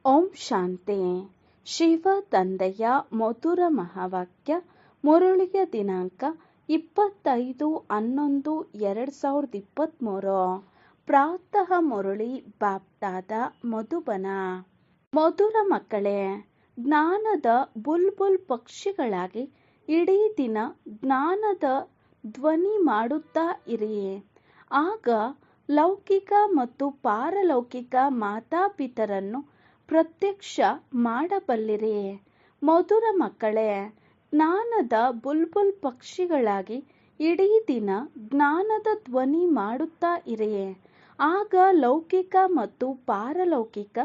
ಓಂ ಶಾಂತಿ. ಶಿವ ತಂದೆಯ ಮಧುರ ಮಹಾವಾಕ್ಯ. ಮುರುಳಿಯ ದಿನಾಂಕ 25/11/2023. ಪ್ರಾತಃ ಮುರುಳಿ ಬಾಪ್ದಾದ ಮಧುಬನ. ಮಧುರ ಮಕ್ಕಳೇ, ಜ್ಞಾನದ ಬುಲ್ಬುಲ್ ಪಕ್ಷಿಗಳಾಗಿ ಇಡೀ ದಿನ ಜ್ಞಾನದ ಧ್ವನಿ ಮಾಡುತ್ತಾ ಇರಿ. ಆಗ ಲೌಕಿಕ ಮತ್ತು ಪಾರಲೌಕಿಕ ಮಾತಾಪಿತರನ್ನು ಪ್ರತ್ಯಕ್ಷ ಮಾಡಬಲ್ಲಿರಿ. ಮಧುರ ಮಕ್ಕಳೇ, ಜ್ಞಾನದ ಬುಲ್ಬುಲ್ ಪಕ್ಷಿಗಳಾಗಿ ಇಡೀ ದಿನ ಜ್ಞಾನದ ಧ್ವನಿ ಮಾಡುತ್ತಾ ಇರಿ. ಆಗ ಲೌಕಿಕ ಮತ್ತು ಪಾರಲೌಕಿಕ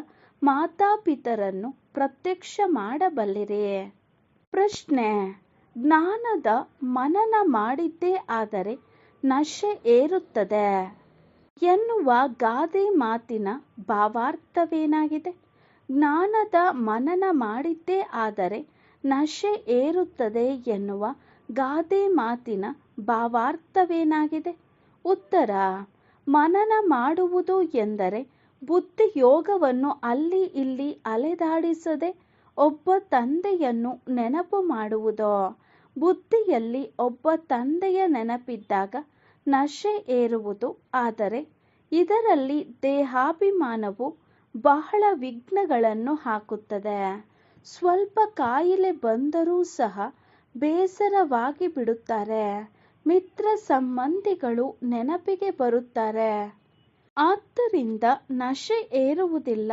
ಮಾತಾಪಿತರನ್ನು ಪ್ರತ್ಯಕ್ಷ ಮಾಡಬಲ್ಲಿರಿ. ಪ್ರಶ್ನೆ: ಜ್ಞಾನದ ಮನನ ಮಾಡಿದ್ದೇ ಆದರೆ ನಶೆ ಏರುತ್ತದೆ ಎನ್ನುವ ಗಾದೆ ಮಾತಿನ ಭಾವಾರ್ಥವೇನಾಗಿದೆ? ಜ್ಞಾನದ ಮನನ ಮಾಡಿದ್ದೇ ಆದರೆ ನಶೆ ಏರುತ್ತದೆ ಎನ್ನುವ ಗಾದೆ ಮಾತಿನ ಭಾವಾರ್ಥವೇನಾಗಿದೆ? ಉತ್ತರ: ಮನನ ಮಾಡುವುದು ಎಂದರೆ ಬುದ್ಧಿಯೋಗವನ್ನು ಅಲ್ಲಿ ಇಲ್ಲಿ ಅಲೆದಾಡಿಸದೆ ಒಬ್ಬ ತಂದೆಯನ್ನು ನೆನಪು ಮಾಡುವುದು. ಬುದ್ಧಿಯಲ್ಲಿ ಒಬ್ಬ ತಂದೆಯ ನೆನಪಿದ್ದಾಗ ನಶೆ ಏರುವುದು. ಆದರೆ ಇದರಲ್ಲಿ ದೇಹಾಭಿಮಾನವು ಬಹಳ ವಿಘ್ನಗಳನ್ನು ಹಾಕುತ್ತದೆ. ಸ್ವಲ್ಪ ಕಾಯಿಲೆ ಬಂದರೂ ಸಹ ಬೇಸರವಾಗಿ ಬಿಡುತ್ತಾರೆ. ಮಿತ್ರ ಸಂಬಂಧಿಗಳು ನೆನಪಿಗೆ ಬರುತ್ತಾರೆ. ಆದ್ದರಿಂದ ನಶೆ ಏರುವುದಿಲ್ಲ.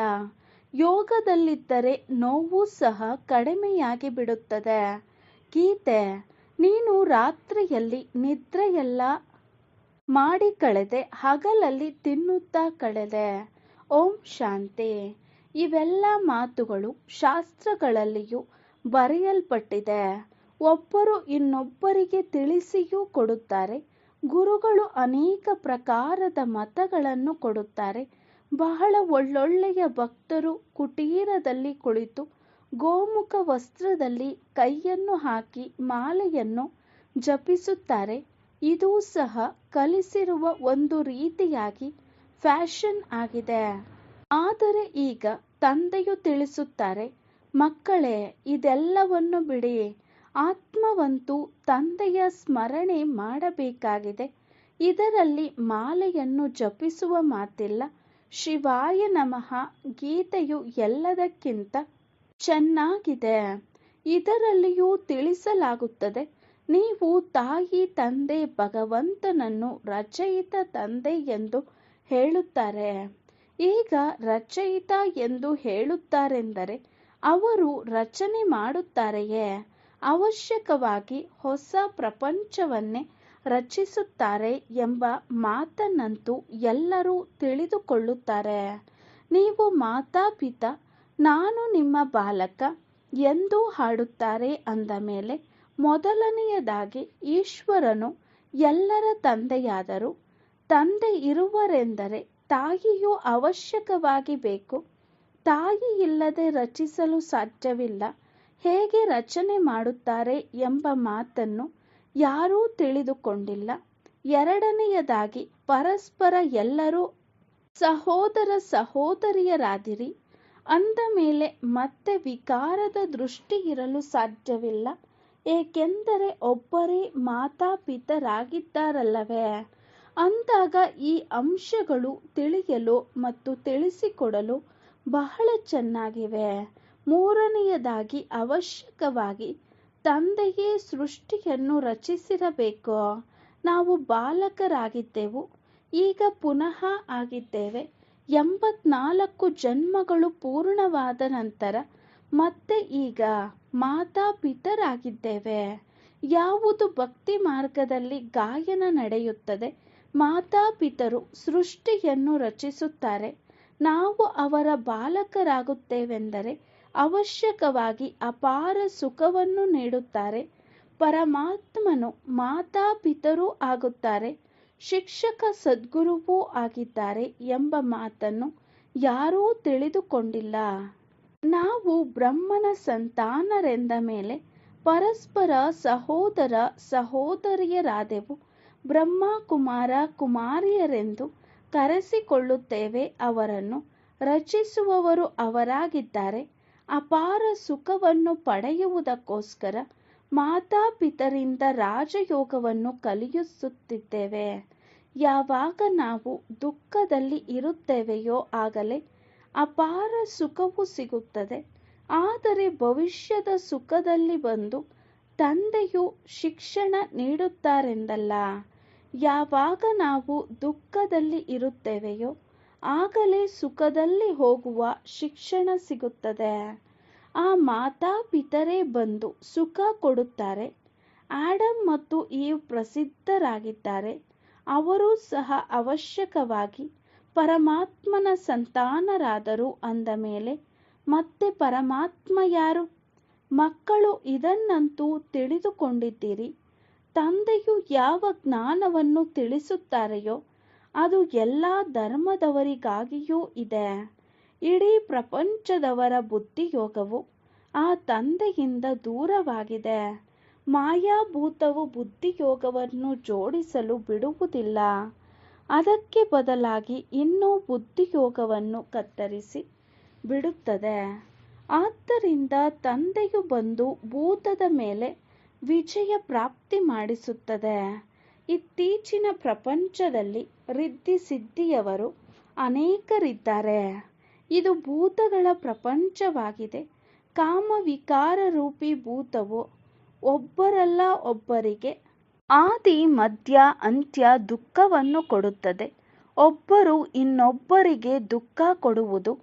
ಯೋಗದಲ್ಲಿದ್ದರೆ ನೋವು ಸಹ ಕಡಿಮೆಯಾಗಿ ಬಿಡುತ್ತದೆ. ಗೀತೆ: ನೀನು ರಾತ್ರಿಯಲ್ಲಿ ನಿದ್ರೆಯೆಲ್ಲ ಮಾಡಿ ಕಳೆದೆ, ಹಗಲಲ್ಲಿ ತಿನ್ನುತ್ತಾ ಕಳೆದೆ. ಓಂ ಶಾಂತಿ. ಇವೆಲ್ಲ ಮಾತುಗಳು ಶಾಸ್ತ್ರಗಳಲ್ಲಿಯೂ ಬರೆಯಲ್ಪಟ್ಟಿದೆ. ಒಬ್ಬರು ಇನ್ನೊಬ್ಬರಿಗೆ ತಿಳಿಸಿಯೂ ಕೊಡುತ್ತಾರೆ. ಗುರುಗಳು ಅನೇಕ ಪ್ರಕಾರದ ಮತಗಳನ್ನು ಕೊಡುತ್ತಾರೆ. ಬಹಳ ಒಳ್ಳೊಳ್ಳೆಯ ಭಕ್ತರು ಕುಟೀರದಲ್ಲಿ ಕುಳಿತು ಗೋಮುಖ ವಸ್ತ್ರದಲ್ಲಿ ಕೈಯನ್ನು ಹಾಕಿ ಮಾಲೆಯನ್ನು ಜಪಿಸುತ್ತಾರೆ. ಇದೂ ಸಹ ಕಲಿಸಿರುವ ಒಂದು ರೀತಿಯಾಗಿ ಫ್ಯಾಷನ್ ಆಗಿದೆ. ಆದರೆ ಈಗ ತಂದೆಯು ತಿಳಿಸುತ್ತಾರೆ, ಮಕ್ಕಳೇ, ಇದೆಲ್ಲವನ್ನು ಬಿಡಿ. ಆತ್ಮವಂತೂ ತಂದೆಯ ಸ್ಮರಣೆ ಮಾಡಬೇಕಾಗಿದೆ. ಇದರಲ್ಲಿ ಮಾಲೆಯನ್ನು ಜಪಿಸುವ ಮಾತಿಲ್ಲ. ಶಿವಾಯ ನಮಃ ಗೀತೆಯು ಎಲ್ಲದಕ್ಕಿಂತ ಚೆನ್ನಾಗಿದೆ. ಇದರಲ್ಲಿಯೂ ತಿಳಿಸಲಾಗುತ್ತದೆ, ನೀವು ತಾಯಿ ತಂದೆ ಭಗವಂತನನ್ನು ರಚಯಿತ ತಂದೆ ಎಂದು ಹೇಳುತ್ತಾರೆ. ಈಗ ರಚಯಿತ ಎಂದು ಹೇಳುತ್ತಾರೆಂದರೆ ಅವರು ರಚನೆ ಮಾಡುತ್ತಾರೆಯೇ? ಅವಶ್ಯಕವಾಗಿ ಹೊಸ ಪ್ರಪಂಚವನ್ನೇ ರಚಿಸುತ್ತಾರೆ ಎಂಬ ಮಾತನ್ನಂತೂ ಎಲ್ಲರೂ ತಿಳಿದುಕೊಳ್ಳುತ್ತಾರೆ. ನೀವು ಮಾತಾಪಿತಾ ನಾನು ನಿಮ್ಮ ಬಾಲಕ ಎಂದು ಹಾಡುತ್ತಾರೆ ಅಂದ ಮೇಲೆ ಮೊದಲನೆಯದಾಗಿ ಈಶ್ವರನು ಎಲ್ಲರ ತಂದೆಯಾದರು. ತಂದೆ ಇರುವರೆಂದರೆ ತಾಯಿಯೂ ಅವಶ್ಯಕವಾಗಿ ಬೇಕು. ತಾಯಿ ಇಲ್ಲದೆ ರಚಿಸಲು ಸಾಧ್ಯವಿಲ್ಲ. ಹೇಗೆ ರಚನೆ ಮಾಡುತ್ತಾರೆ ಎಂಬ ಮಾತನ್ನು ಯಾರೂ ತಿಳಿದುಕೊಂಡಿಲ್ಲ. ಎರಡನೆಯದಾಗಿ ಪರಸ್ಪರ ಎಲ್ಲರೂ ಸಹೋದರ ಸಹೋದರಿಯರಾದಿರಿ ಅಂದ ಮೇಲೆ ಮತ್ತೆ ವಿಕಾರದ ದೃಷ್ಟಿ ಇರಲು ಸಾಧ್ಯವಿಲ್ಲ. ಏಕೆಂದರೆ ಒಬ್ಬರೇ ಮಾತಾಪಿತರಾಗಿದ್ದಾರಲ್ಲವೇ? ಅಂದಾಗ ಈ ಅಂಶಗಳು ತಿಳಿಯಲು ಮತ್ತು ತಿಳಿಸಿಕೊಡಲು ಬಹಳ ಚೆನ್ನಾಗಿವೆ. ಮೂರನೆಯದಾಗಿ ಅವಶ್ಯಕವಾಗಿ ತಂದೆಯೇ ಸೃಷ್ಟಿಯನ್ನು ರಚಿಸಿರಬೇಕು. ನಾವು ಬಾಲಕರಾಗಿದ್ದೆವು, ಈಗ ಪುನಃ ಆಗಿದ್ದೇವೆ. 84 ಜನ್ಮಗಳು ಪೂರ್ಣವಾದ ನಂತರ ಮತ್ತೆ ಈಗ ಮಾತಾಪಿತರಾಗಿದ್ದೇವೆ. ಯಾವುದು ಭಕ್ತಿ ಮಾರ್ಗದಲ್ಲಿ ಗಾಯನ ನಡೆಯುತ್ತದೆ, ಮಾತಾಪಿತರು ಸೃಷ್ಟಿಯನ್ನು ರಚಿಸುತ್ತಾರೆ. ನಾವು ಅವರ ಬಾಲಕರಾಗುತ್ತೇವೆಂದರೆ ಅವಶ್ಯಕವಾಗಿ ಅಪಾರ ಸುಖವನ್ನು ನೀಡುತ್ತಾರೆ. ಪರಮಾತ್ಮನು ಮಾತಾಪಿತರೂ ಆಗುತ್ತಾರೆ, ಶಿಕ್ಷಕ ಸದ್ಗುರುವೂ ಆಗಿದ್ದಾರೆ ಎಂಬ ಮಾತನ್ನು ಯಾರೂ ತಿಳಿದುಕೊಂಡಿಲ್ಲ. ನಾವು ಬ್ರಹ್ಮನ ಸಂತಾನರೆಂದ ಮೇಲೆ ಪರಸ್ಪರ ಸಹೋದರ ಸಹೋದರಿಯರಾದೆವು. ಬ್ರಹ್ಮ ಕುಮಾರ ಕುಮಾರಿಯರೆಂದು ಕರೆಸಿಕೊಳ್ಳುತ್ತೇವೆ. ಅವರನ್ನು ರಚಿಸುವವರು ಅವರಾಗಿದ್ದಾರೆ. ಅಪಾರ ಸುಖವನ್ನು ಪಡೆಯುವುದಕ್ಕೋಸ್ಕರ ಮಾತಾಪಿತರಿಂದ ರಾಜಯೋಗವನ್ನು ಕಲಿಸುತ್ತಿದ್ದೇವೆ. ಯಾವಾಗ ನಾವು ದುಃಖದಲ್ಲಿ ಇರುತ್ತೇವೆಯೋ ಆಗಲೇ ಅಪಾರ ಸುಖವು ಸಿಗುತ್ತದೆ. ಆದರೆ ಭವಿಷ್ಯದ ಸುಖದಲ್ಲಿ ಬಂದು ತಂದೆಯು ಶಿಕ್ಷಣ ನೀಡುತ್ತಾರೆಂದಲ್ಲ. ಯಾವಾಗ ನಾವು ದುಃಖದಲ್ಲಿ ಇರುತ್ತೇವೆಯೋ ಆಗಲೇ ಸುಖದಲ್ಲಿ ಹೋಗುವ ಶಿಕ್ಷಣ ಸಿಗುತ್ತದೆ. ಆ ಮಾತಾಪಿತರೇ ಬಂದು ಸುಖ ಕೊಡುತ್ತಾರೆ. ಆಡಮ್ ಮತ್ತು ಈವ್ ಪ್ರಸಿದ್ಧರಾಗಿದ್ದಾರೆ. ಅವರೂ ಸಹ ಅವಶ್ಯಕವಾಗಿ ಪರಮಾತ್ಮನ ಸಂತಾನರಾದರು. ಅಂದ ಮೇಲೆ ಮತ್ತೆ ಪರಮಾತ್ಮ ಯಾರು? ಮಕ್ಕಳು ಇದನ್ನಂತೂ ತಿಳಿದುಕೊಂಡಿದ್ದೀರಿ. ತಂದೆಯು ಯಾವ ಜ್ಞಾನವನ್ನು ತಿಳಿಸುತ್ತಾರೆಯೋ ಅದು ಎಲ್ಲ ಧರ್ಮದವರಿಗಾಗಿಯೂ ಇದೆ. ಇಡೀ ಪ್ರಪಂಚದವರ ಬುದ್ಧಿಯೋಗವು ಆ ತಂದೆಯಿಂದ ದೂರವಾಗಿದೆ. ಮಾಯಾಭೂತವು ಬುದ್ಧಿಯೋಗವನ್ನು ಜೋಡಿಸಲು ಬಿಡುವುದಿಲ್ಲ. ಅದಕ್ಕೆ ಬದಲಾಗಿ ಇನ್ನೂ ಬುದ್ಧಿಯೋಗವನ್ನು ಕತ್ತರಿಸಿ ಬಿಡುತ್ತದೆ. ಆದ್ದರಿಂದ ತಂದೆಯು ಬಂದು ಭೂತದ ಮೇಲೆ ವಿಜಯ ಪ್ರಾಪ್ತಿ ಮಾಡಿಸುತ್ತದೆ. ಇತ್ತೀಚಿನ ಪ್ರಪಂಚದಲ್ಲಿ ರಿದ್ಧಿ ಸಿದ್ಧಿಯವರು ಅನೇಕರಿದ್ದಾರೆ. ಇದು ಭೂತಗಳ ಪ್ರಪಂಚವಾಗಿದೆ. ಕಾಮವಿಕಾರ ರೂಪಿ ಭೂತವು ಒಬ್ಬರಲ್ಲ ಒಬ್ಬರಿಗೆ ಆದಿ ಮಧ್ಯ ಅಂತ್ಯ ದುಃಖವನ್ನು ಕೊಡುತ್ತದೆ. ಒಬ್ಬರು ಇನ್ನೊಬ್ಬರಿಗೆ ದುಃಖ ಕೊಡುವುದು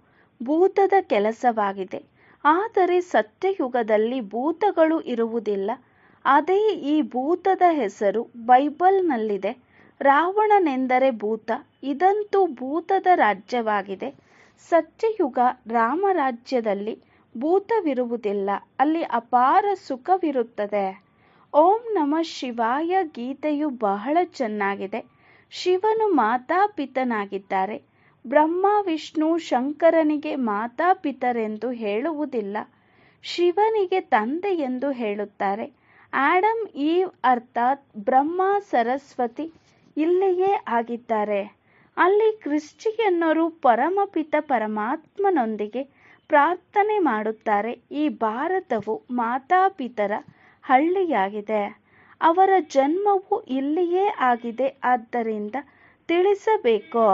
ಭೂತದ ಕೆಲಸವಾಗಿದೆ. ಆದರೆ ಸತ್ಯಯುಗದಲ್ಲಿ ಭೂತಗಳು ಇರುವುದಿಲ್ಲ. ಅದೇ ಈ ಭೂತದ ಹೆಸರು ಬೈಬಲ್ನಲ್ಲಿದೆ. ರಾವಣನೆಂದರೆ ಭೂತ. ಇದಂತೂ ಭೂತದ ರಾಜ್ಯವಾಗಿದೆ. ಸತ್ಯಯುಗ ರಾಮರಾಜ್ಯದಲ್ಲಿ ಭೂತವಿರುವುದಿಲ್ಲ. ಅಲ್ಲಿ ಅಪಾರ ಸುಖವಿರುತ್ತದೆ. ಓಂ ನಮಃ ಶಿವಾಯ ಗೀತೆಯು ಬಹಳ ಚೆನ್ನಾಗಿದೆ. ಶಿವನು ಮಾತಾಪಿತನಾಗಿದ್ದಾರೆ. ಬ್ರಹ್ಮ ವಿಷ್ಣು ಶಂಕರನಿಗೆ ಮಾತಾಪಿತರೆಂದು ಹೇಳುವುದಿಲ್ಲ. ಶಿವನಿಗೆ ತಂದೆ ಎಂದು ಹೇಳುತ್ತಾರೆ. ಆಡಮ್ ಈವ್ ಅರ್ಥಾತ್ ಬ್ರಹ್ಮ ಸರಸ್ವತಿ ಇಲ್ಲಿಯೇ ಆಗಿದ್ದಾರೆ. ಅಲ್ಲಿ ಕ್ರಿಶ್ಚಿಯನ್ನರು ಪರಮಪಿತ ಪರಮಾತ್ಮನೊಂದಿಗೆ ಪ್ರಾರ್ಥನೆ ಮಾಡುತ್ತಾರೆ. ಈ ಭಾರತವು ಮಾತಾಪಿತರ ಹಳ್ಳಿಯಾಗಿದೆ. ಅವರ ಜನ್ಮವು ಇಲ್ಲಿಯೇ ಆಗಿದೆ. ಆದ್ದರಿಂದ ತಿಳಿಸಬೇಕೋ?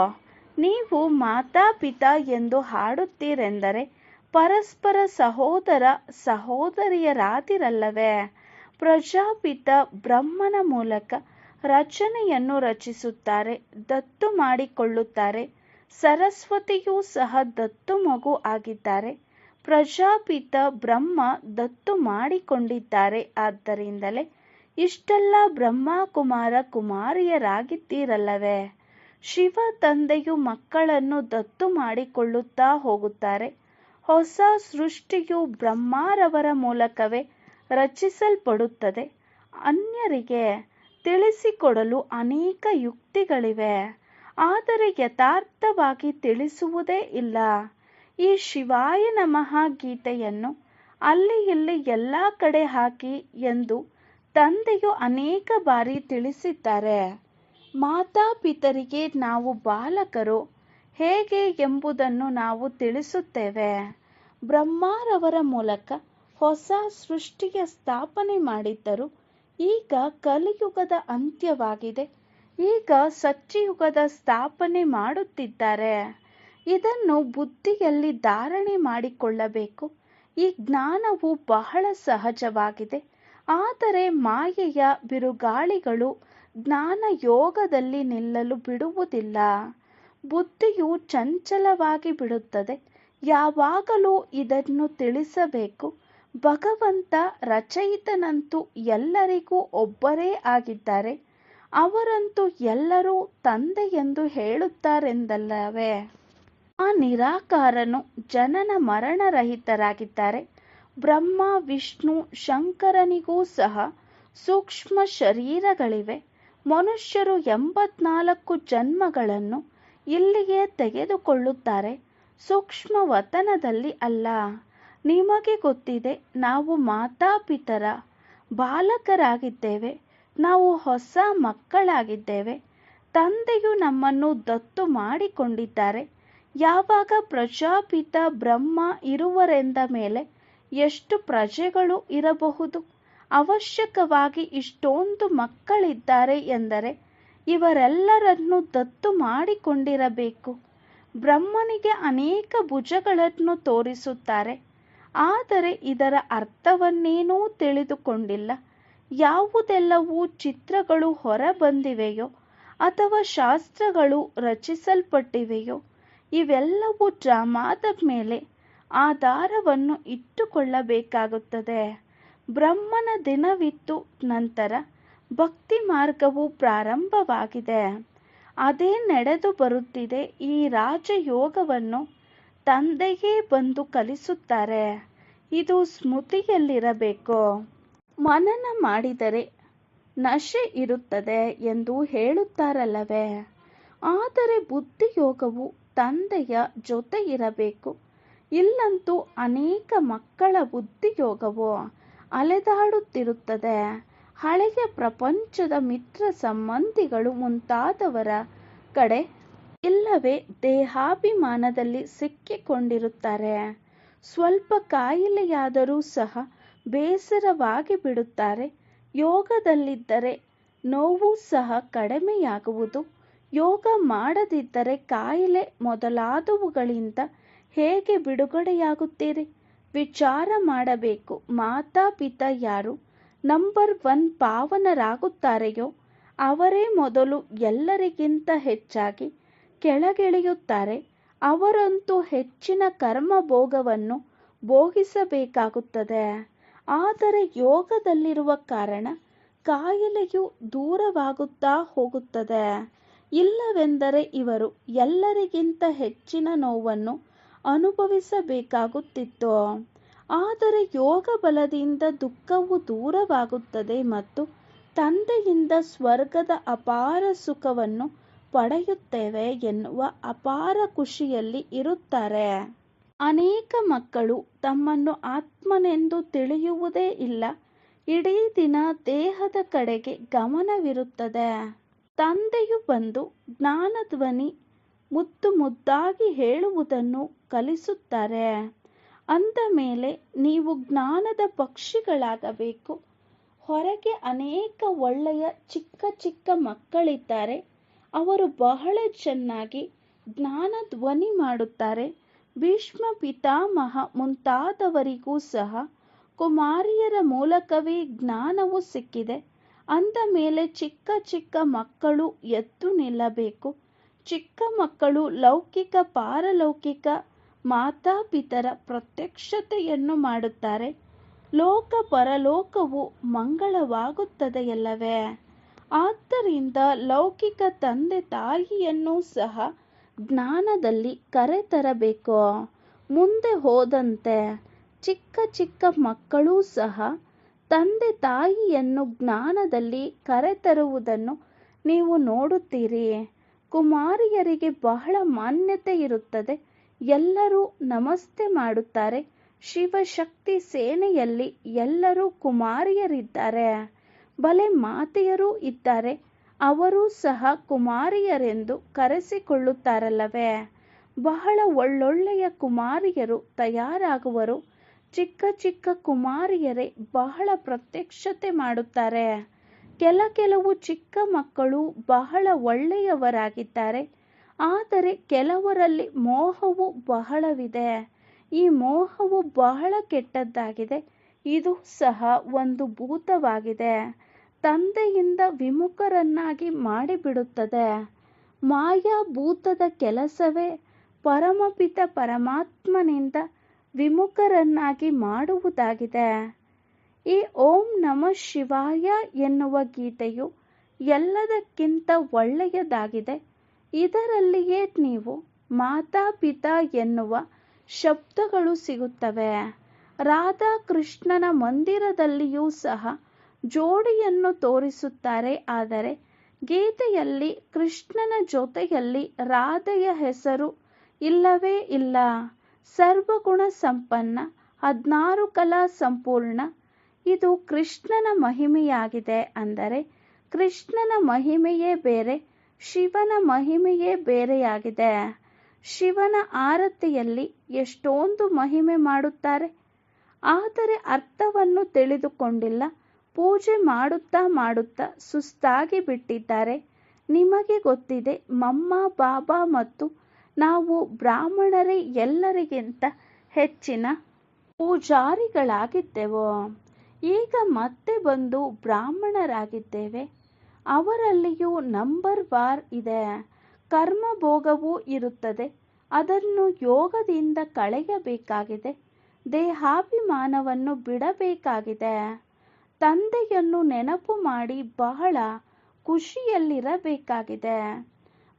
ನೀವು ಮಾತಾಪಿತ ಎಂದು ಹಾಡುತ್ತೀರೆಂದರೆ ಪರಸ್ಪರ ಸಹೋದರ ಸಹೋದರಿಯರಾದಿರಲ್ಲವೇ? ಪ್ರಜಾಪಿತ ಬ್ರಹ್ಮನ ಮೂಲಕ ರಚನೆಯನ್ನು ರಚಿಸುತ್ತಾರೆ, ದತ್ತು ಮಾಡಿಕೊಳ್ಳುತ್ತಾರೆ. ಸರಸ್ವತಿಯೂ ಸಹ ದತ್ತು ಮಗು ಆಗಿದ್ದಾರೆ. ಪ್ರಜಾಪಿತ ಬ್ರಹ್ಮ ದತ್ತು ಮಾಡಿಕೊಂಡಿದ್ದಾರೆ. ಆದ್ದರಿಂದಲೇ ಇಷ್ಟೆಲ್ಲ ಬ್ರಹ್ಮ ಕುಮಾರ ಕುಮಾರಿಯರಾಗಿದ್ದೀರಲ್ಲವೇ? ಶಿವ ತಂದೆಯು ಮಕ್ಕಳನ್ನು ದತ್ತು ಮಾಡಿಕೊಳ್ಳುತ್ತಾ ಹೋಗುತ್ತಾರೆ. ಹೊಸ ಸೃಷ್ಟಿಯು ಬ್ರಹ್ಮರವರ ಮೂಲಕವೇ ರಚಿಸಲ್ಪಡುತ್ತದೆ. ಅನ್ಯರಿಗೆ ತಿಳಿಸಿಕೊಡಲು ಅನೇಕ ಯುಕ್ತಿಗಳಿವೆ. ಆದರೆ ಯಥಾರ್ಥವಾಗಿ ತಿಳಿಸುವುದೇ ಇಲ್ಲ. ಈ ಶಿವಾಯ ನಮಃ ಗೀತೆಯನ್ನು ಅಲ್ಲಿ ಇಲ್ಲಿ ಎಲ್ಲ ಕಡೆ ಹಾಕಿ ಎಂದು ತಂದೆಯು ಅನೇಕ ಬಾರಿ ತಿಳಿಸಿದ್ದಾರೆ. ಮಾತಾಪಿತರಿಗೆ ನಾವು ಬಾಲಕರು ಹೇಗೆ ಎಂಬುದನ್ನು ನಾವು ತಿಳಿಸುತ್ತೇವೆ. ಬ್ರಹ್ಮರವರ ಮೂಲಕ ಹೊಸ ಸೃಷ್ಟಿಯ ಸ್ಥಾಪನೆ ಮಾಡಿದ್ದರು. ಈಗ ಕಲಿಯುಗದ ಅಂತ್ಯವಾಗಿದೆ. ಈಗ ಸತ್ಯಯುಗದ ಸ್ಥಾಪನೆ ಮಾಡುತ್ತಿದ್ದಾರೆ. ಇದನ್ನು ಬುದ್ಧಿಯಲ್ಲಿ ಧಾರಣೆ ಮಾಡಿಕೊಳ್ಳಬೇಕು. ಈ ಜ್ಞಾನವು ಬಹಳ ಸಹಜವಾಗಿದೆ. ಆದರೆ ಮಾಯೆಯ ಬಿರುಗಾಳಿಗಳು ಜ್ಞಾನ ಯೋಗದಲ್ಲಿ ನಿಲ್ಲಲು ಬಿಡುವುದಿಲ್ಲ. ಬುದ್ಧಿಯು ಚಂಚಲವಾಗಿ ಬಿಡುತ್ತದೆ. ಯಾವಾಗಲೂ ಇದನ್ನು ತಿಳಿಸಬೇಕು. ಭಗವಂತ ರಚಯಿತನಂತೂ ಎಲ್ಲರಿಗೂ ಒಬ್ಬರೇ ಆಗಿದ್ದಾರೆ. ಅವರಂತೂ ಎಲ್ಲರೂ ತಂದೆ ಎಂದು ಹೇಳುತ್ತಾರೆಂದಲ್ಲವೇ? ಆ ನಿರಾಕಾರನು ಜನನ ಮರಣರಹಿತರಾಗಿದ್ದಾರೆ. ಬ್ರಹ್ಮ ವಿಷ್ಣು ಶಂಕರನಿಗೂ ಸಹ ಸೂಕ್ಷ್ಮ ಶರೀರಗಳಿವೆ. ಮನುಷ್ಯರು 84 ಜನ್ಮಗಳನ್ನು ಇಲ್ಲಿಯೇ ತೆಗೆದುಕೊಳ್ಳುತ್ತಾರೆ, ಸೂಕ್ಷ್ಮ ವತನದಲ್ಲಿ ಅಲ್ಲ. ನಿಮಗೆ ಗೊತ್ತಿದೆ, ನಾವು ಮಾತಾಪಿತರ ಬಾಲಕರಾಗಿದ್ದೇವೆ. ನಾವು ಹೊಸ ಮಕ್ಕಳಾಗಿದ್ದೇವೆ. ತಂದೆಯು ನಮ್ಮನ್ನು ದತ್ತು ಮಾಡಿಕೊಂಡಿದ್ದಾರೆ. ಯಾವಾಗ ಪ್ರಜಾಪಿತ ಬ್ರಹ್ಮ ಇರುವರೆಂದ ಮೇಲೆ ಎಷ್ಟು ಪ್ರಜೆಗಳು ಇರಬಹುದು? ಅವಶ್ಯಕವಾಗಿ ಇಷ್ಟೊಂದು ಮಕ್ಕಳಿದ್ದಾರೆ ಎಂದರೆ ಇವರೆಲ್ಲರನ್ನು ದತ್ತು ಮಾಡಿಕೊಂಡಿರಬೇಕು. ಬ್ರಹ್ಮನಿಗೆ ಅನೇಕ ಭುಜಗಳನ್ನು ತೋರಿಸುತ್ತಾರೆ, ಆದರೆ ಇದರ ಅರ್ಥವನ್ನೇನೂ ತಿಳಿದುಕೊಂಡಿಲ್ಲ. ಯಾವುದೆಲ್ಲವೂ ಚಿತ್ರಗಳು ಹೊರಬಂದಿವೆಯೋ ಅಥವಾ ಶಾಸ್ತ್ರಗಳು ರಚಿಸಲ್ಪಟ್ಟಿವೆಯೋ ಇವೆಲ್ಲವೂ ಡ್ರಾಮಾದ ಮೇಲೆ ಆಧಾರವನ್ನು ಇಟ್ಟುಕೊಳ್ಳಬೇಕಾಗುತ್ತದೆ. ಬ್ರಹ್ಮನ ದಿನವಿತ್ತು, ನಂತರ ಭಕ್ತಿ ಮಾರ್ಗವು ಪ್ರಾರಂಭವಾಗಿದೆ. ಅದೇ ನಡೆದು ಬರುತ್ತಿದೆ. ಈ ರಾಜಯೋಗವನ್ನು ತಂದೆಯೇ ಬಂದು ಕಲಿಸುತ್ತಾರೆ. ಇದು ಸ್ಮೃತಿಯಲ್ಲಿರಬೇಕು. ಮನನ ಮಾಡಿದರೆ ನಶೆ ಇರುತ್ತದೆ ಎಂದು ಹೇಳುತ್ತಾರಲ್ಲವೇ? ಆದರೆ ಬುದ್ಧಿಯೋಗವು ತಂದೆಯ ಜೊತೆ ಇರಬೇಕು. ಇಲ್ಲಂತೂ ಅನೇಕ ಮಕ್ಕಳ ಬುದ್ಧಿಯೋಗವು ಅಲೆದಾಡುತ್ತಿರುತ್ತದೆ. ಹಳೆಯ ಪ್ರಪಂಚದ ಮಿತ್ರ ಸಂಬಂಧಿಗಳು ಮುಂತಾದವರ ಕಡೆ ಇಲ್ಲವೇ ದೇಹಾಭಿಮಾನದಲ್ಲಿ ಸಿಕ್ಕಿಕೊಂಡಿರುತ್ತಾರೆ. ಸ್ವಲ್ಪ ಕಾಯಿಲೆಯಾದರೂ ಸಹ ಬೇಸರವಾಗಿ ಬಿಡುತ್ತಾರೆ. ಯೋಗದಲ್ಲಿದ್ದರೆ ನೋವು ಸಹ ಕಡಿಮೆಯಾಗುವುದು. ಯೋಗ ಮಾಡದಿದ್ದರೆ ಕಾಯಿಲೆ ಮೊದಲಾದವುಗಳಿಂದ ಹೇಗೆ ಬಿಡುಗಡೆಯಾಗುತ್ತೀರಿ? ವಿಚಾರ ಮಾಡಬೇಕು. ಮಾತಾಪಿತಾ ಯಾರು ನಂಬರ್ 1 ಪಾವನರಾಗುತ್ತಾರೆಯೋ ಅವರೇ ಮೊದಲು ಎಲ್ಲರಿಗಿಂತ ಹೆಚ್ಚಾಗಿ ಕೆಳಗಿಳಿಯುತ್ತಾರೆ. ಅವರಂತೂ ಹೆಚ್ಚಿನ ಕರ್ಮಭೋಗವನ್ನು ಭೋಗಿಸಬೇಕಾಗುತ್ತದೆ. ಆದರೆ ಯೋಗದಲ್ಲಿರುವ ಕಾರಣ ಕಾಯಿಲೆಯು ದೂರವಾಗುತ್ತಾ ಹೋಗುತ್ತದೆ. ಇಲ್ಲವೆಂದರೆ ಇವರು ಎಲ್ಲರಿಗಿಂತ ಹೆಚ್ಚಿನ ನೋವನ್ನು ಅನುಭವಿಸಬೇಕಾಗುತ್ತಿತ್ತು. ಆದರೆ ಯೋಗ ಬಲದಿಂದ ದುಃಖವು ದೂರವಾಗುತ್ತದೆ ಮತ್ತು ತಂದೆಯಿಂದ ಸ್ವರ್ಗದ ಅಪಾರ ಸುಖವನ್ನು ಪಡೆಯುತ್ತೇವೆ ಎನ್ನುವ ಅಪಾರ ಖುಷಿಯಲ್ಲಿ ಇರುತ್ತಾರೆ. ಅನೇಕ ಮಕ್ಕಳು ತಮ್ಮನ್ನು ಆತ್ಮನೆಂದು ತಿಳಿಯುವುದೇ ಇಲ್ಲ. ಇಡೀ ದಿನ ದೇಹದ ಕಡೆಗೆ ಗಮನವಿರುತ್ತದೆ. ತಂದೆಯು ಬಂದು ಜ್ಞಾನಧ್ವನಿ ಮುದ್ದು ಮುದ್ದಾಗಿ ಹೇಳುವುದನ್ನು ಕಲಿಸುತ್ತಾರೆ. ಅಂದ ಮೇಲೆ ನೀವು ಜ್ಞಾನದ ಪಕ್ಷಿಗಳಾಗಬೇಕು. ಹೊರಗೆ ಅನೇಕ ಒಳ್ಳೆಯ ಚಿಕ್ಕ ಚಿಕ್ಕ ಮಕ್ಕಳಿದ್ದಾರೆ. ಅವರು ಬಹಳ ಚೆನ್ನಾಗಿ ಜ್ಞಾನಧ್ವನಿ ಮಾಡುತ್ತಾರೆ. ಭೀಷ್ಮ ಪಿತಾಮಹ ಮುಂತಾದವರಿಗೂ ಸಹ ಕುಮಾರಿಯರ ಮೂಲಕವೇ ಜ್ಞಾನವು ಸಿಕ್ಕಿದೆ. ಅಂದ ಮೇಲೆ ಚಿಕ್ಕ ಚಿಕ್ಕ ಮಕ್ಕಳು ಎದ್ದು ನಿಲ್ಲಬೇಕು. ಚಿಕ್ಕ ಮಕ್ಕಳು ಲೌಕಿಕ ಪಾರಲೌಕಿಕ ಮಾತಾಪಿತರ ಪ್ರತ್ಯಕ್ಷತೆಯನ್ನು ಮಾಡುತ್ತಾರೆ. ಲೋಕ ಪರಲೋಕವು ಮಂಗಳವಾಗುತ್ತದೆಯಲ್ಲವೇ? ಆದ್ದರಿಂದ ಲೌಕಿಕ ತಂದೆ ತಾಯಿಯನ್ನೂ ಸಹ ಜ್ಞಾನದಲ್ಲಿ ಕರೆತರಬೇಕು. ಮುಂದೆ ಹೋದಂತೆ ಚಿಕ್ಕ ಚಿಕ್ಕ ಮಕ್ಕಳೂ ಸಹ ತಂದೆ ತಾಯಿಯನ್ನು ಜ್ಞಾನದಲ್ಲಿ ಕರೆತರುವುದನ್ನು ನೀವು ನೋಡುತ್ತೀರಿ. ಕುಮಾರಿಯರಿಗೆ ಬಹಳ ಮಾನ್ಯತೆ ಇರುತ್ತದೆ. ಎಲ್ಲರೂ ನಮಸ್ತೆ ಮಾಡುತ್ತಾರೆ. ಶಿವಶಕ್ತಿ ಸೇನೆಯಲ್ಲಿ ಎಲ್ಲರೂ ಕುಮಾರಿಯರಿದ್ದಾರೆ. ಬಲೆ ಮಾತೆಯರೂ ಇದ್ದಾರೆ. ಅವರೂ ಸಹ ಕುಮಾರಿಯರೆಂದು ಕರೆಸಿಕೊಳ್ಳುತ್ತಾರಲ್ಲವೇ? ಬಹಳ ಒಳ್ಳೊಳ್ಳೆಯ ಕುಮಾರಿಯರು ತಯಾರಾಗುವರು. ಚಿಕ್ಕ ಚಿಕ್ಕ ಕುಮಾರಿಯರೇ ಬಹಳ ಪ್ರತ್ಯಕ್ಷತೆ ಮಾಡುತ್ತಾರೆ. ಕೆಲವು ಚಿಕ್ಕ ಮಕ್ಕಳು ಬಹಳ ಒಳ್ಳೆಯವರಾಗಿದ್ದಾರೆ. ಆದರೆ ಕೆಲವರಲ್ಲಿ ಮೋಹವು ಬಹಳವಿದೆ. ಈ ಮೋಹವು ಬಹಳ ಕೆಟ್ಟದ್ದಾಗಿದೆ. ಇದು ಸಹ ಒಂದು ಭೂತವಾಗಿದೆ. ತಂದೆಯಿಂದ ವಿಮುಖರನ್ನಾಗಿ ಮಾಡಿಬಿಡುತ್ತದೆ. ಮಾಯಾ ಭೂತದ ಕೆಲಸವೇ ಪರಮಪಿತ ಪರಮಾತ್ಮನಿಂದ ವಿಮುಖರನ್ನಾಗಿ ಮಾಡುವುದಾಗಿದೆ. ಈ ಓಂ ನಮಃ ಶಿವಾಯ ಎನ್ನುವ ಗೀತೆಯು ಎಲ್ಲದಕ್ಕಿಂತ ಒಳ್ಳೆಯದಾಗಿದೆ. ಇದರಲ್ಲಿಯೇ ನೀವು ಮಾತಾಪಿತಾ ಎನ್ನುವ ಶಬ್ದಗಳು ಸಿಗುತ್ತವೆ. ರಾಧಾಕೃಷ್ಣನ ಮಂದಿರದಲ್ಲಿಯೂ ಸಹ ಜೋಡಿಯನ್ನು ತೋರಿಸುತ್ತಾರೆ. ಆದರೆ ಗೀತೆಯಲ್ಲಿ ಕೃಷ್ಣನ ಜೊತೆಯಲ್ಲಿ ರಾಧೆಯ ಹೆಸರು ಇಲ್ಲವೇ ಇಲ್ಲ. ಸರ್ವಗುಣ ಸಂಪನ್ನ, 16 ಕಲಾ ಸಂಪೂರ್ಣ. ಇದು ಕೃಷ್ಣನ ಮಹಿಮೆಯಾಗಿದೆ. ಅಂದರೆ ಕೃಷ್ಣನ ಮಹಿಮೆಯೇ ಬೇರೆ, ಶಿವನ ಮಹಿಮೆಯೇ ಬೇರೆಯಾಗಿದೆ. ಶಿವನ ಆರತಿಯಲ್ಲಿ ಎಷ್ಟೊಂದು ಮಹಿಮೆ ಮಾಡುತ್ತಾರೆ, ಆದರೆ ಅರ್ಥವನ್ನು ತಿಳಿದುಕೊಂಡಿಲ್ಲ. ಪೂಜೆ ಮಾಡುತ್ತಾ ಮಾಡುತ್ತಾ ಸುಸ್ತಾಗಿ ಬಿಟ್ಟಿದ್ದಾರೆ. ನಿಮಗೆ ಗೊತ್ತಿದೆ, ಮಮ್ಮ, ಬಾಬಾ ಮತ್ತು ನಾವು ಬ್ರಾಹ್ಮಣರೇ ಎಲ್ಲರಿಗಿಂತ ಹೆಚ್ಚಿನ ಪೂಜಾರಿಗಳಾಗಿದ್ದೆವು. ಈಗ ಮತ್ತೆ ಬಂದು ಬ್ರಾಹ್ಮಣರಾಗಿದ್ದೇವೆ. ಅವರಲ್ಲಿಯೂ ನಂಬರ್ ವಾರ್ ಇದೆ. ಕರ್ಮ ಭೋಗವೂ ಇರುತ್ತದೆ. ಅದನ್ನು ಯೋಗದಿಂದ ಕಳೆಯಬೇಕಾಗಿದೆ. ದೇಹಾಭಿಮಾನವನ್ನು ಬಿಡಬೇಕಾಗಿದೆ. ತಂದೆಯನ್ನು ನೆನಪು ಮಾಡಿ ಬಹಳ ಖುಷಿಯಲ್ಲಿರಬೇಕಾಗಿದೆ.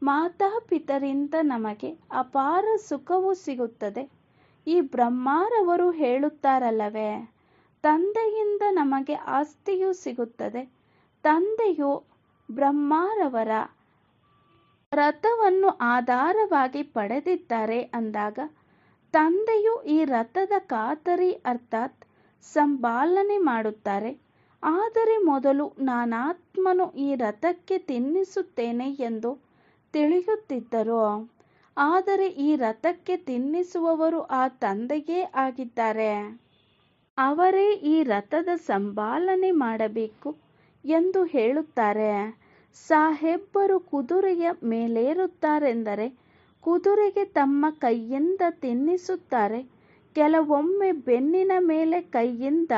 ಮಾತಾಪಿತರಿಂದ ನಮಗೆ ಅಪಾರ ಸುಖವು ಸಿಗುತ್ತದೆ. ಈ ಬ್ರಹ್ಮಾರವರು ಹೇಳುತ್ತಾರಲ್ಲವೇ, ತಂದೆಯಿಂದ ನಮಗೆ ಆಸ್ತಿಯೂ ಸಿಗುತ್ತದೆ. ತಂದೆಯು ಬ್ರಹ್ಮಾರವರ ರಥವನ್ನು ಆಧಾರವಾಗಿ ಪಡೆದಿದ್ದಾರೆ ಅಂದಾಗ ತಂದೆಯು ಈ ರಥದ ಖಾತರಿ ಅರ್ಥಾತ್ ಸಂಪಾಲನೆ ಮಾಡುತ್ತಾರೆ. ಆದರೆ ಮೊದಲು ನಾನಾತ್ಮನು ಈ ರಥಕ್ಕೆ ತಿನ್ನಿಸುತ್ತೇನೆ ಎಂದು ತಿಳಿಯುತ್ತಿದ್ದರು. ಆದರೆ ಈ ರಥಕ್ಕೆ ತಿನ್ನಿಸುವವರು ಆ ತಂದೆಯೇ ಆಗಿದ್ದಾರೆ. ಅವರೇ ಈ ರಥದ ಸಂಪಾಲನೆ ಮಾಡಬೇಕು ಎಂದು ಹೇಳುತ್ತಾರೆ. ಸಾಹೇಬರು ಕುದುರೆಯ ಮೇಲೇರುತ್ತಾರೆಂದರೆ ಕುದುರೆಗೆ ತಮ್ಮ ಕೈಯಿಂದ ತಿನ್ನಿಸುತ್ತಾರೆ. ಕೆಲವೊಮ್ಮೆ ಬೆನ್ನಿನ ಮೇಲೆ ಕೈಯಿಂದ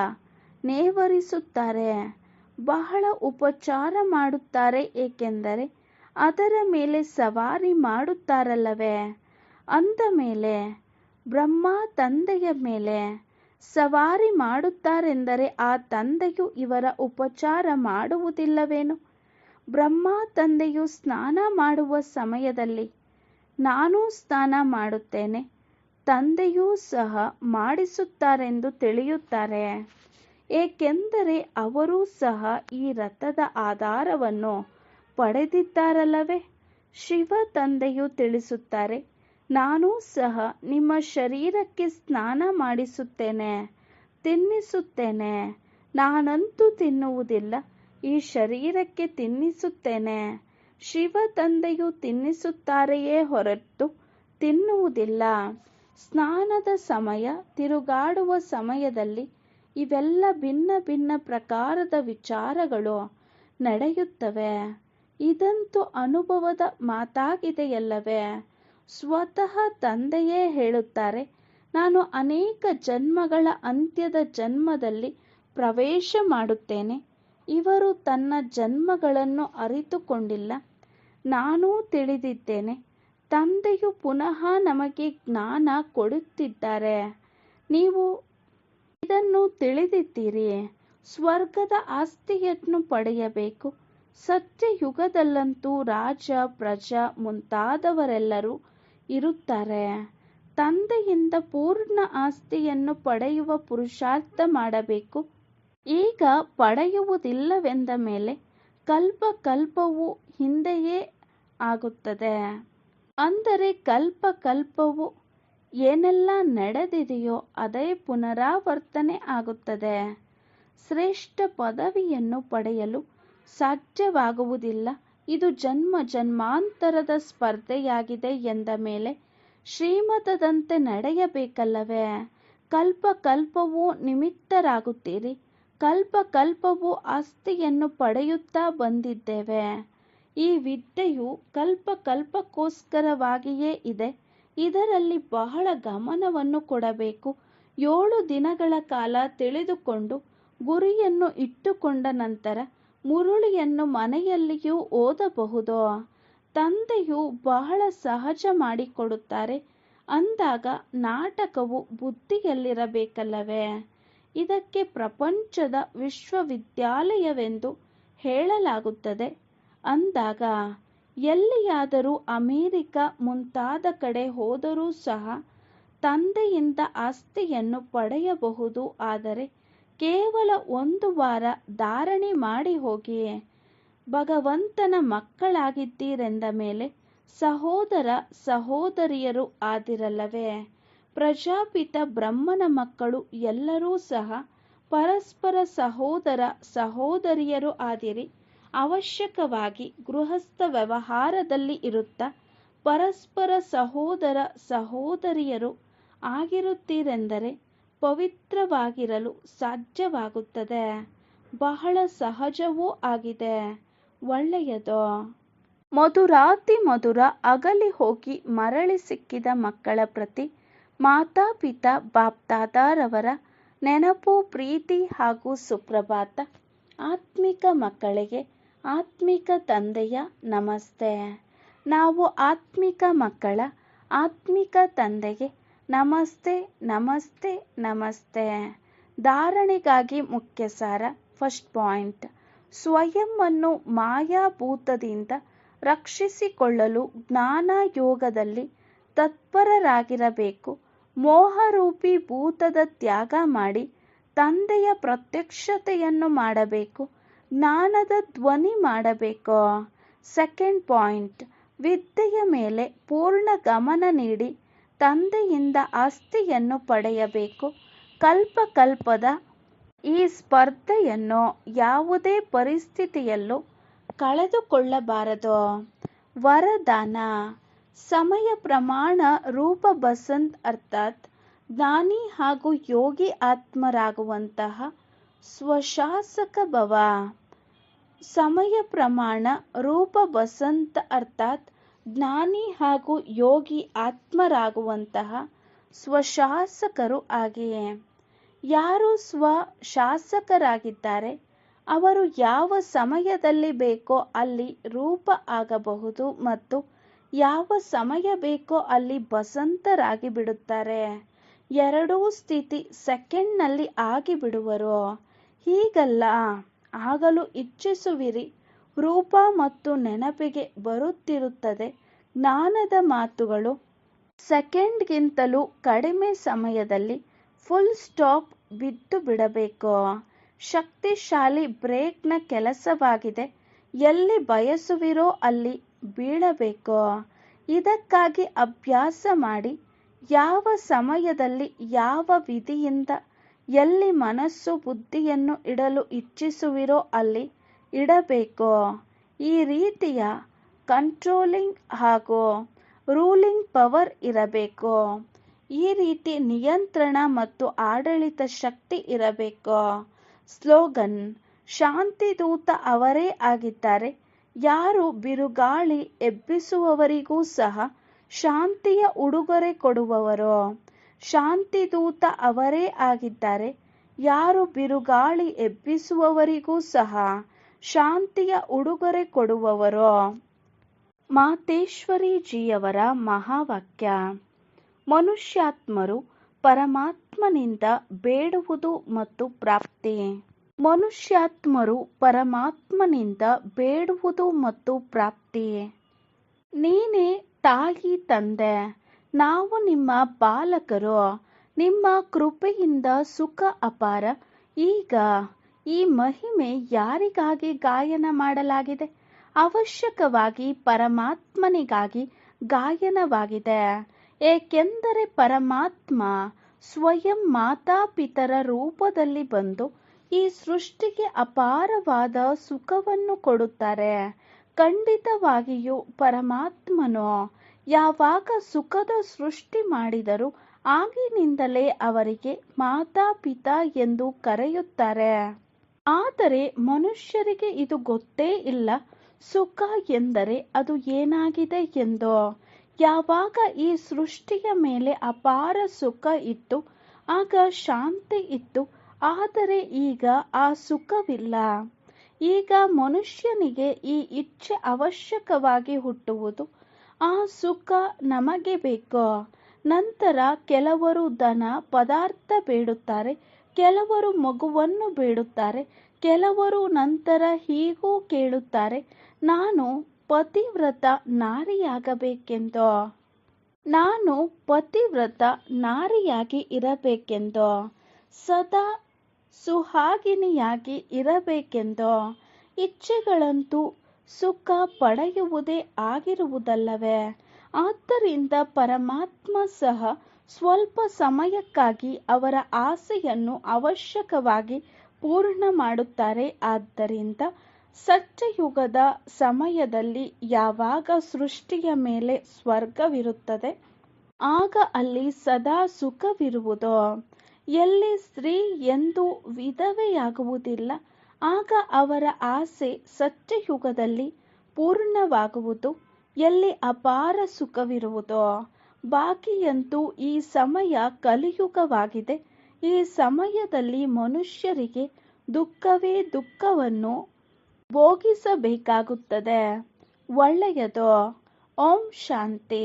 ನೇವರಿಸುತ್ತಾರೆ. ಬಹಳ ಉಪಚಾರ ಮಾಡುತ್ತಾರೆ, ಏಕೆಂದರೆ ಅದರ ಮೇಲೆ ಸವಾರಿ ಮಾಡುತ್ತಾರಲ್ಲವೇ. ಅಂದ ಮೇಲೆ ಬ್ರಹ್ಮ ತಂದೆಯ ಮೇಲೆ ಸವಾರಿ ಮಾಡುತ್ತಾರೆಂದರೆ ಆ ತಂದೆಯು ಇವರ ಉಪಚಾರ ಮಾಡುವುದಿಲ್ಲವೇನು? ಬ್ರಹ್ಮ ತಂದೆಯು ಸ್ನಾನ ಮಾಡುವ ಸಮಯದಲ್ಲಿ ನಾನೂ ಸ್ನಾನ ಮಾಡುತ್ತೇನೆ, ತಂದೆಯೂ ಸಹ ಮಾಡಿಸುತ್ತಾರೆಂದು ತಿಳಿಯುತ್ತಾರೆ. ಏಕೆಂದರೆ ಅವರೂ ಸಹ ಈ ರಥದ ಆಧಾರವನ್ನು ಪಡೆದಿದ್ದಾರಲ್ಲವೇ. ಶಿವ ತಂದೆಯು ತಿಳಿಸುತ್ತಾರೆ, ನಾನೂ ಸಹ ನಿಮ್ಮ ಶರೀರಕ್ಕೆ ಸ್ನಾನ ಮಾಡಿಸುತ್ತೇನೆ, ತಿನ್ನಿಸುತ್ತೇನೆ. ನಾನಂತೂ ತಿನ್ನುವುದಿಲ್ಲ, ಈ ಶರೀರಕ್ಕೆ ತಿನ್ನಿಸುತ್ತೇನೆ. ಶಿವ ತಂದೆಯು ತಿನ್ನಿಸುತ್ತಾರೆಯೇ ಹೊರತು ತಿನ್ನುವುದಿಲ್ಲ. ಸ್ನಾನದ ಸಮಯ, ತಿರುಗಾಡುವ ಸಮಯದಲ್ಲಿ ಇವೆಲ್ಲ ಭಿನ್ನ ಭಿನ್ನ ಪ್ರಕಾರದ ವಿಚಾರಗಳು ನಡೆಯುತ್ತವೆ. ಇದಂತೂ ಅನುಭವದ ಮಾತಾಗಿದೆಯಲ್ಲವೇ. ಸ್ವತಃ ತಂದೆಯೇ ಹೇಳುತ್ತಾರೆ, ನಾನು ಅನೇಕ ಜನ್ಮಗಳ ಅಂತ್ಯದ ಜನ್ಮದಲ್ಲಿ ಪ್ರವೇಶ ಮಾಡುತ್ತೇನೆ. ಇವರು ತನ್ನ ಜನ್ಮಗಳನ್ನು ಅರಿತುಕೊಂಡಿಲ್ಲ. ನಾನೂ ತಿಳಿದಿದ್ದೇನೆ. ತಂದೆಯು ಪುನಃ ನಮಗೆ ಜ್ಞಾನ ಕೊಡುತ್ತಿದ್ದಾರೆ. ನೀವು ಇದನ್ನು ತಿಳಿದಿದ್ದೀರಿ. ಸ್ವರ್ಗದ ಆಸ್ತಿಯನ್ನು ಪಡೆಯಬೇಕು. ಸತ್ಯಯುಗದಲ್ಲಂತೂ ರಾಜ, ಪ್ರಜಾ ಮುಂತಾದವರೆಲ್ಲರೂ ಇರುತ್ತಾರೆ. ತಂದೆಯಿಂದ ಪೂರ್ಣ ಆಸ್ತಿಯನ್ನು ಪಡೆಯುವ ಪುರುಷಾರ್ಥ ಮಾಡಬೇಕು. ಈಗ ಪಡೆಯುವುದಿಲ್ಲವೆಂದ ಮೇಲೆ ಕಲ್ಪ ಕಲ್ಪವು ಹಿಂದೆಯೇ ಆಗುತ್ತದೆ. ಅಂದರೆ ಕಲ್ಪ ಕಲ್ಪವು ಏನೆಲ್ಲ ನಡೆದಿದೆಯೋ ಅದೇ ಪುನರಾವರ್ತನೆ ಆಗುತ್ತದೆ. ಶ್ರೇಷ್ಠ ಪದವಿಯನ್ನು ಪಡೆಯಲು ಸಾಧ್ಯವಾಗುವುದಿಲ್ಲ. ಇದು ಜನ್ಮ ಜನ್ಮಾಂತರದ ಸ್ಪರ್ಧೆಯಾಗಿದೆ ಎಂದ ಮೇಲೆ ಶ್ರೀಮತದಂತೆ ನಡೆಯಬೇಕಲ್ಲವೇ. ಕಲ್ಪ ಕಲ್ಪವೂ ನಿಮಿತ್ತರಾಗುತ್ತೀರಿ. ಕಲ್ಪ ಕಲ್ಪವೂ ಆಸ್ತಿಯನ್ನು ಪಡೆಯುತ್ತಾ ಬಂದಿದ್ದೇವೆ. ಈ ವಿದ್ಯೆಯು ಕಲ್ಪ ಕಲ್ಪಕ್ಕೋಸ್ಕರವಾಗಿಯೇ ಇದೆ. ಇದರಲ್ಲಿ ಬಹಳ ಗಮನವನ್ನು ಕೊಡಬೇಕು. 7 ದಿನಗಳ ಕಾಲ ತಿಳಿದುಕೊಂಡು ಗುರಿಯನ್ನು ಇಟ್ಟುಕೊಂಡ ನಂತರ ಮುರುಳಿಯನ್ನು ಮನೆಯಲ್ಲಿಯೂ ಓದಬಹುದು. ತಂದೆಯು ಬಹಳ ಸಹಜ ಮಾಡಿಕೊಡುತ್ತಾರೆ. ಅಂದಾಗ ನಾಟಕವು ಬುದ್ಧಿಯಲ್ಲಿರಬೇಕಲ್ಲವೇ. ಇದಕ್ಕೆ ಪ್ರಪಂಚದ ವಿಶ್ವವಿದ್ಯಾಲಯವೆಂದು ಹೇಳಲಾಗುತ್ತದೆ. ಅಂದಾಗ ಎಲ್ಲಿಯಾದರೂ ಅಮೆರಿಕ ಮುಂತಾದ ಕಡೆ ಹೋದರೂ ಸಹ ತಂದೆಯಿಂದ ಆಸ್ತಿಯನ್ನು ಪಡೆಯಬಹುದು. ಆದರೆ ಕೇವಲ 1 ವಾರ ಧಾರಣೆ ಮಾಡಿ ಹೋಗಿ. ಭಗವಂತನ ಮಕ್ಕಳಾಗಿದ್ದೀರೆಂದ ಮೇಲೆ ಸಹೋದರ ಸಹೋದರಿಯರು ಆದಿರಲ್ಲವೇ. ಪ್ರಜಾಪಿತ ಬ್ರಹ್ಮನ ಮಕ್ಕಳು ಎಲ್ಲರೂ ಸಹ ಪರಸ್ಪರ ಸಹೋದರ ಸಹೋದರಿಯರು ಆದಿರಿ. ಅವಶ್ಯಕವಾಗಿ ಗೃಹಸ್ಥ ವ್ಯವಹಾರದಲ್ಲಿ ಇರುತ್ತಾ ಪರಸ್ಪರ ಸಹೋದರ ಸಹೋದರಿಯರು ಆಗಿರುತ್ತೀರೆಂದರೆ ಪವಿತ್ರವಾಗಿರಲು ಸಾಧ್ಯವಾಗುತ್ತದೆ. ಬಹಳ ಸಹಜವೂ ಆಗಿದೆ. ಒಳ್ಳೆಯದು. ಮಧುರಾತಿ ಮಧುರ ಅಗಲಿ ಹೋಗಿ ಮರಳಿ ಸಿಕ್ಕಿದ ಮಕ್ಕಳ ಪ್ರತಿ ಮಾತಾಪಿತಾ ಬಾಪ್ದಾದಾರವರ ನೆನಪು, ಪ್ರೀತಿ ಹಾಗೂ ಸುಪ್ರಭಾತ. ಆತ್ಮಿಕ ಮಕ್ಕಳಿಗೆ ಆತ್ಮಿಕ ತಂದೆಯ ನಮಸ್ತೆ. ನಾವು ಆತ್ಮಿಕ ಮಕ್ಕಳ ಆತ್ಮಿಕ ತಂದೆಗೆ ನಮಸ್ತೆ ನಮಸ್ತೆ ನಮಸ್ತೆ. ಧಾರಣೆಗಾಗಿ ಮುಖ್ಯ ಸಾರ. ಫಸ್ಟ್ ಪಾಯಿಂಟ್, ಸ್ವಯಂವನ್ನು ಮಾಯಾಭೂತದಿಂದ ರಕ್ಷಿಸಿಕೊಳ್ಳಲು ಜ್ಞಾನ ಯೋಗದಲ್ಲಿ ತತ್ಪರರಾಗಿರಬೇಕು. ಮೋಹರೂಪಿ ಭೂತದ ತ್ಯಾಗ ಮಾಡಿ ತಂದೆಯ ಪ್ರತ್ಯಕ್ಷತೆಯನ್ನು ಮಾಡಬೇಕು. ಜ್ಞಾನದ ಧ್ವನಿ ಮಾಡಬೇಕು. ಸೆಕೆಂಡ್ ಪಾಯಿಂಟ್, ವಿದ್ಯೆಯ ಮೇಲೆ ಪೂರ್ಣ ಗಮನ ನೀಡಿ ತಂದೆಯಿಂದ ಆಸ್ತಿಯನ್ನು ಪಡೆಯಬೇಕು. ಕಲ್ಪದ ಈ ಸ್ಪರ್ಧೆಯನ್ನು ಯಾವುದೇ ಪರಿಸ್ಥಿತಿಯಲ್ಲೂ ಕಳೆದುಕೊಳ್ಳಬಾರದು. ವರದಾನ: ಸಮಯ ಪ್ರಮಾಣ ರೂಪ ಬಸಂತ್ ಅರ್ಥಾತ್ ಜ್ಞಾನಿ ಹಾಗೂ ಯೋಗಿ ಆತ್ಮರಾಗುವಂತಹ ಸ್ವಶಾಸಕ ಭವ. ಸಮಯ ಪ್ರಮಾಣ ರೂಪ ಬಸಂತ ಅರ್ಥಾತ್ ಜ್ಞಾನಿ ಹಾಗೂ ಯೋಗಿ ಆತ್ಮರಾಗುವಂತಹ ಸ್ವಶಾಸಕರು ಆಗಿಯೇ. ಯಾರು ಸ್ವಶಾಸಕರಾಗಿದ್ದಾರೆ ಅವರು ಯಾವ ಸಮಯದಲ್ಲಿ ಬೇಕೋ ಅಲ್ಲಿ ರೂಪ ಆಗಬಹುದು ಮತ್ತು ಯಾವ ಸಮಯ ಬೇಕೋ ಅಲ್ಲಿ ಬಸಂತರಾಗಿ ಬಿಡುತ್ತಾರೆ. ಎರಡೂ ಸ್ಥಿತಿ ಸೆಕೆಂಡ್ನಲ್ಲಿ ಆಗಿಬಿಡುವರು. ಹೀಗಲ್ಲ, ಆಗಲು ಇಚ್ಛಿಸುವಿರಿ. ರೂಪ ಮತ್ತು ನೆನಪಿಗೆ ಬರುತ್ತಿರುತ್ತದೆ ಜ್ಞಾನದ ಮಾತುಗಳು. ಸೆಕೆಂಡ್ಗಿಂತಲೂ ಕಡಿಮೆ ಸಮಯದಲ್ಲಿ ಫುಲ್ ಸ್ಟಾಪ್ ಬಿದ್ದು ಬಿಡಬೇಕು. ಶಕ್ತಿಶಾಲಿ ಬ್ರೇಕ್ನ ಕೆಲಸವಾಗಿದೆ. ಎಲ್ಲಿ ಬಯಸುವಿರೋ ಅಲ್ಲಿ ಬೀಳಬೇಕು. ಇದಕ್ಕಾಗಿ ಅಭ್ಯಾಸ ಮಾಡಿ. ಯಾವ ಸಮಯದಲ್ಲಿ ಯಾವ ವಿಧಿಯಿಂದ ಎಲ್ಲಿ ಮನಸ್ಸು ಬುದ್ಧಿಯನ್ನು ಇಡಲು ಇಚ್ಛಿಸುವಿರೋ ಅಲ್ಲಿ ಇಡಬೇಕು. ಈ ರೀತಿಯ ಕಂಟ್ರೋಲಿಂಗ್ ಹಾಗೂ ರೂಲಿಂಗ್ ಪವರ್ ಇರಬೇಕು. ಈ ರೀತಿ ನಿಯಂತ್ರಣ ಮತ್ತು ಆಡಳಿತ ಶಕ್ತಿ ಇರಬೇಕು. ಸ್ಲೋಗನ್: ಶಾಂತಿದೂತ ಅವರೇ ಆಗಿದ್ದಾರೆ. ಯಾರು ಬಿರುಗಾಳಿ ಎಬ್ಬಿಸುವವರಿಗೂ ಸಹ ಶಾಂತಿಯ ಉಡುಗೊರೆ ಕೊಡುವವರೋ ಶಾಂತಿದೂತ ಅವರೇ ಆಗಿದ್ದಾರೆ. ಯಾರು ಬಿರುಗಾಳಿ ಎಬ್ಬಿಸುವವರಿಗೂ ಸಹ ಶಾಂತಿಯ ಉಡುಗೊರೆ ಕೊಡುವವರೋ. ಮಾತೇಶ್ವರಿಜಿಯವರ ಮಹಾವಾಕ್ಯ: ಮನುಷ್ಯಾತ್ಮರು ಪರಮಾತ್ಮನಿಂದ ಬೇಡುವುದು ಮತ್ತು ಪ್ರಾಪ್ತಿ. ಮನುಷ್ಯಾತ್ಮರು ಪರಮಾತ್ಮನಿಂದ ಬೇಡುವುದು ಮತ್ತು ಪ್ರಾಪ್ತಿ. ನೀನೇ ತಾಯಿ ತಂದೆ, ನಾವು ನಿಮ್ಮ ಬಾಲಕರು. ನಿಮ್ಮ ಕೃಪೆಯಿಂದ ಸುಖ ಅಪಾರ. ಈಗ ಈ ಮಹಿಮೆ ಯಾರಿಗಾಗಿ ಗಾಯನ ಮಾಡಲಾಗಿದೆ? ಅವಶ್ಯಕವಾಗಿ ಪರಮಾತ್ಮನಿಗಾಗಿ ಗಾಯನವಾಗಿದೆ. ಏಕೆಂದರೆ ಪರಮಾತ್ಮ ಸ್ವಯಂ ಮಾತಾಪಿತರ ರೂಪದಲ್ಲಿ ಬಂದು ಈ ಸೃಷ್ಟಿಗೆ ಅಪಾರವಾದ ಸುಖವನ್ನು ಕೊಡುತ್ತಾರೆ. ಖಂಡಿತವಾಗಿಯೂ ಪರಮಾತ್ಮನು ಯಾವಾಗ ಸುಖದ ಸೃಷ್ಟಿ ಮಾಡಿದರೂ ಆಗಿನಿಂದಲೇ ಅವರಿಗೆ ಮಾತಾಪಿತಾ ಎಂದು ಕರೆಯುತ್ತಾರೆ. ಆದರೆ ಮನುಷ್ಯರಿಗೆ ಇದು ಗೊತ್ತೇ ಇಲ್ಲ ಸುಖ ಎಂದರೆ ಅದು ಏನಾಗಿದೆ ಎಂದು. ಯಾವಾಗ ಈ ಸೃಷ್ಟಿಯ ಮೇಲೆ ಅಪಾರ ಸುಖ ಇತ್ತು ಆಗ ಶಾಂತಿ ಇತ್ತು. ಆದರೆ ಈಗ ಆ ಸುಖವಿಲ್ಲ. ಈಗ ಮನುಷ್ಯನಿಗೆ ಈ ಇಚ್ಛೆ ಅವಶ್ಯಕವಾಗಿ ಹುಟ್ಟುವುದು. ಆ ಸುಖ ನಮಗೆ ಬೇಕು. ನಂತರ ಕೆಲವರು ಧನ ಪದಾರ್ಥ ಬೇಡುತ್ತಾರೆ, ಕೆಲವರು ಮಗುವನ್ನು ಬೇಡುತ್ತಾರೆ, ಕೆಲವರು ನಂತರ ಹೀಗೂ ಕೇಳುತ್ತಾರೆ, ನಾನು ಪತಿವ್ರತ ನಾರಿಯಾಗಬೇಕೆಂದು, ನಾನು ಪತಿವ್ರತ ನಾರಿಯಾಗಿ ಇರಬೇಕೆಂದು, ಸದಾ ಸುಹಾಗಿನಿಯಾಗಿ ಇರಬೇಕೆಂದು. ಇಚ್ಛೆಗಳಂತೂ ಸುಖ ಪಡೆಯುವುದೇ ಆಗಿರುವುದಲ್ಲವೇ? ಆದ್ದರಿಂದ ಪರಮಾತ್ಮ ಸಹ ಸ್ವಲ್ಪ ಸಮಯಕ್ಕಾಗಿ ಅವರ ಆಸೆಯನ್ನು ಅವಶ್ಯಕವಾಗಿ ಪೂರ್ಣ ಮಾಡುತ್ತಾರೆ. ಆದ್ದರಿಂದ ಸತ್ಯಯುಗದ ಸಮಯದಲ್ಲಿ ಯಾವಾಗ ಸೃಷ್ಟಿಯ ಮೇಲೆ ಸ್ವರ್ಗವಿರುತ್ತದೆ ಆಗ ಅಲ್ಲಿ ಸದಾ ಸುಖವಿರುವುದು. ಎಲ್ಲಿ ಸ್ತ್ರೀ ಎಂದು ವಿಧವೆಯಾಗುವುದಿಲ್ಲ ಆಗ ಅವರ ಆಸೆ ಸತ್ಯಯುಗದಲ್ಲಿ ಪೂರ್ಣವಾಗುವುದು. ಎಲ್ಲಿ ಅಪಾರ ಸುಖವಿರುವುದೋ ಬಾಕಿಯಂತೂ ಈ ಸಮಯ ಕಲಿಯುಗವಾಗಿದೆ. ಈ ಸಮಯದಲ್ಲಿ ಮನುಷ್ಯರಿಗೆ ದುಃಖವೇ ದುಃಖವನ್ನು ಭೋಗಿಸಬೇಕಾಗುತ್ತದೆ. ಒಳ್ಳೆಯದು. ಓಂ ಶಾಂತಿ.